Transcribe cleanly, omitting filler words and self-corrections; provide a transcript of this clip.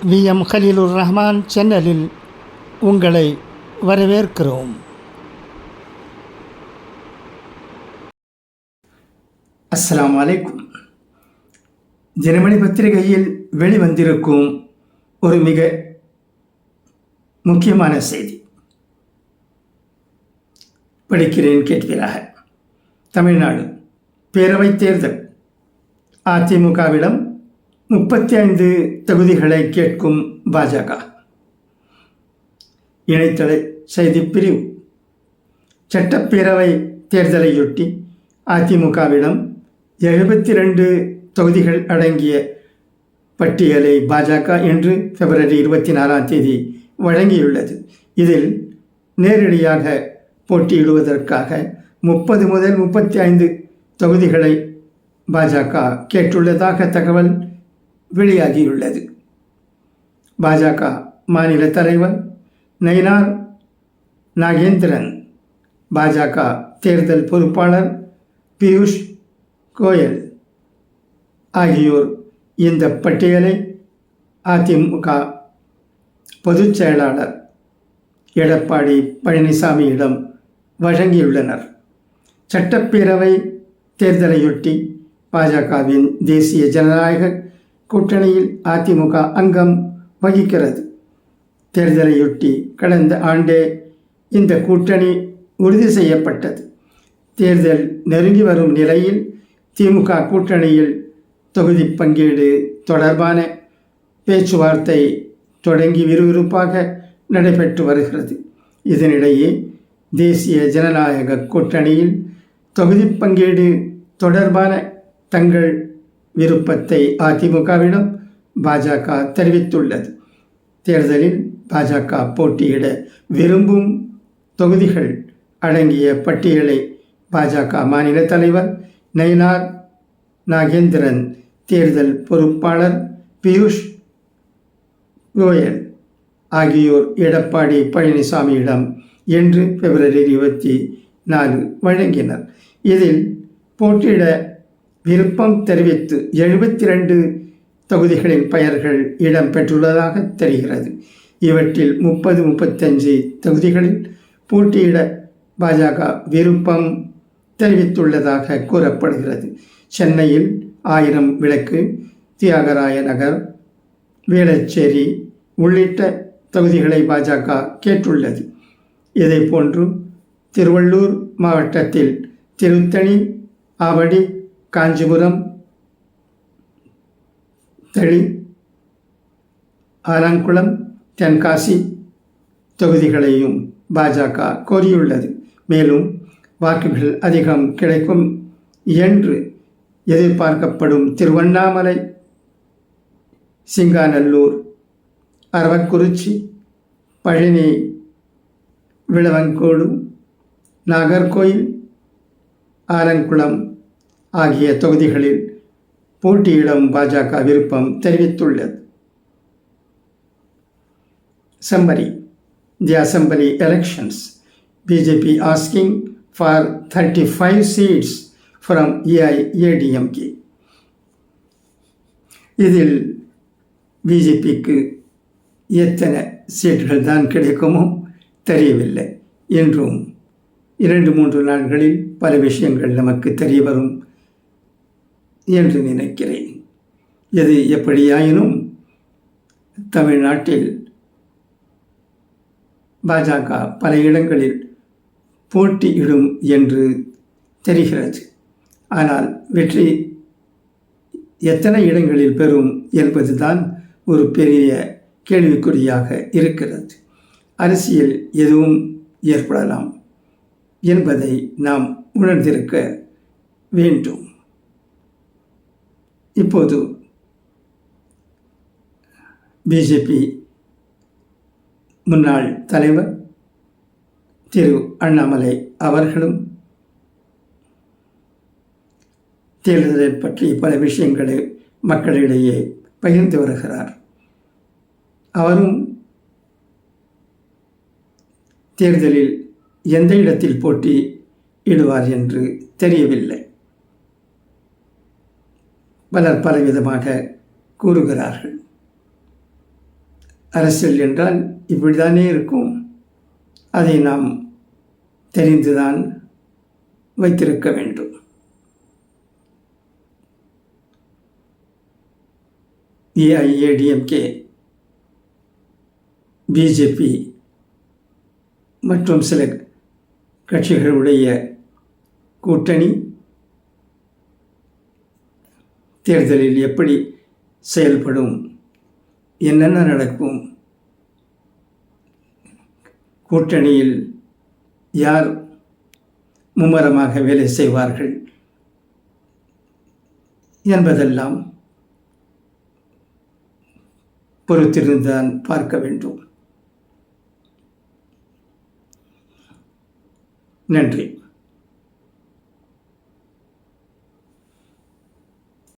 VM Khaleelur Rahman சேனலில் உங்களை வரவேற்கிறோம். அஸ்ஸலாமு அலைக்கும். தினமணி பத்திரிகையில் வெளிவந்திருக்கும் ஒரு மிக முக்கியமான செய்தி படிக்கிறேன், கேட்பீராக. தமிழ்நாடு பேரவைத் தேர்தல். அதிமுகவிடம் 35 தொகுதிகளை கேட்கும் பாஜக. இணையதள செய்திப்பிரிவு. சட்டப்பேரவை தேர்தலையொட்டி அதிமுகவிடம் 72 தொகுதிகள் அடங்கிய பட்டியலை பாஜக இன்று பிப்ரவரி 24 வழங்கியுள்ளது. இதில் நேரடியாக போட்டியிடுவதற்காக 30 முதல் 35 தொகுதிகளை பாஜக கேட்டுள்ளதாக தகவல் வெளியாகியுள்ளது. பாஜக மாநில தலைவர் நயினார் நாகேந்திரன், பாஜக தேர்தல் பொறுப்பாளர் பியூஷ் கோயல் ஆகியோர் இந்த பட்டியலை அதிமுக பொதுச் செயலாளர் எடப்பாடி பழனிசாமியிடம் வழங்கியுள்ளனர். சட்டப்பேரவை தேர்தலையொட்டி பாஜகவின் தேசிய ஜனநாயக கூட்டணியில் அதிமுக அங்கம் வகிக்கிறது. தேர்தலையொட்டி கடந்த ஆண்டே இந்த கூட்டணி உறுதி செய்யப்பட்டது. தேர்தல் நெருங்கி வரும் நிலையில் திமுக கூட்டணியில் தொகுதி பங்கீடு தொடர்பான பேச்சுவார்த்தை தொடங்கி விறுவிறுப்பாக நடைபெற்று வருகிறது. இதனிடையே தேசிய ஜனநாயக கூட்டணியில் தொகுதி பங்கீடு தொடர்பான தங்கள் விருப்பத்தை அதிமுகவிடம் பாஜக தெரிவித்துள்ளது. தேர்தலில் பாஜக போட்டியிட விரும்பும் தொகுதிகள் அடங்கிய பட்டியலை பாஜக மாநில தலைவர் நயினார் நாகேந்திரன், தேர்தல் பொறுப்பாளர் பியூஷ் கோயல் ஆகியோர் எடப்பாடி பழனிசாமியிடம் இன்று பிப்ரவரி 24 வழங்கினர். இதில் போட்டியிட விருப்பம் தெரிவித்து 72 தொகுதிகளின் பெயர்கள் இடம்பெற்றுள்ளதாக தெரிகிறது. இவற்றில் 30-35 தொகுதிகளில் போட்டியிட பாஜக விருப்பம் தெரிவித்துள்ளதாக கூறப்படுகிறது. சென்னையில் 1000 விளக்கு, தியாகராய நகர், வேளச்சேரி உள்ளிட்ட தொகுதிகளை பாஜக கேட்டுள்ளது. இதேபோன்று திருவள்ளூர் மாவட்டத்தில் திருத்தணி, ஆவடி, காஞ்சிபுரம், தளி, ஆலங்குளம், தென்காசி தொகுதிகளையும் பாஜக கோரியுள்ளது. மேலும் வாக்குகள் அதிகம் கிடைக்கும் என்று எதிர்பார்க்கப்படும் திருவண்ணாமலை, சிங்காநல்லூர், அரவக்குறிச்சி, பழனி, விளவங்கோடு, நாகர்கோயில், ஆலங்குளம் ஆகிய தொகுதிகளில் போட்டியிடும் பாஜக விருப்பம் தெரிவித்துள்ளது. Summary: The Assembly elections. BJP asking for 35 seats from AIADMK. இதில் பிஜேபிக்கு எத்தனை சீட்டுகள் தான் கிடைக்குமோ தெரியவில்லை. என்றும் 2-3 நாட்களில் பல விஷயங்கள் நமக்கு தெரிய வரும் என்று நினைக்கிறேன். எது எப்படியாயினும் தமிழ்நாட்டில் பாஜக பல இடங்களில் போட்டியிடும் என்று தெரிகிறது. ஆனால் வெற்றி எத்தனை இடங்களில் பெறும் என்பதுதான் ஒரு பெரிய கேள்விக்குறியாக இருக்கிறது. அரசியல் எதுவும் ஏற்படலாம் என்பதை நாம் உணர்ந்திருக்க வேண்டும். இப்போது பிஜேபி முன்னாள் தலைவர் திரு அண்ணாமலை அவர்களும் தேர்தலை பற்றி பல விஷயங்களை மக்களிடையே பகிர்ந்து வருகிறார். அவரும் தேர்தலில் எந்த இடத்தில் போட்டியிடுவார் என்று தெரியவில்லை. பலர் பலவிதமாக கூறுகிறார்கள். அரசியல் என்றால் இப்படித்தானே இருக்கும். அதை நாம் தெரிந்துதான் வைத்திருக்க வேண்டும். ஏஐஏடிஎம்கே, பிஜேபி மற்றும் சில கட்சிகளுடைய கூட்டணி தேர்தலில் எப்படி செயல்படும், என்னென்ன நடக்கும், கூட்டணியில் யார் மும்மரமாக வேலை செய்வார்கள் என்பதெல்லாம் பொறுத்திருந்துதான் பார்க்க வேண்டும். நன்றி.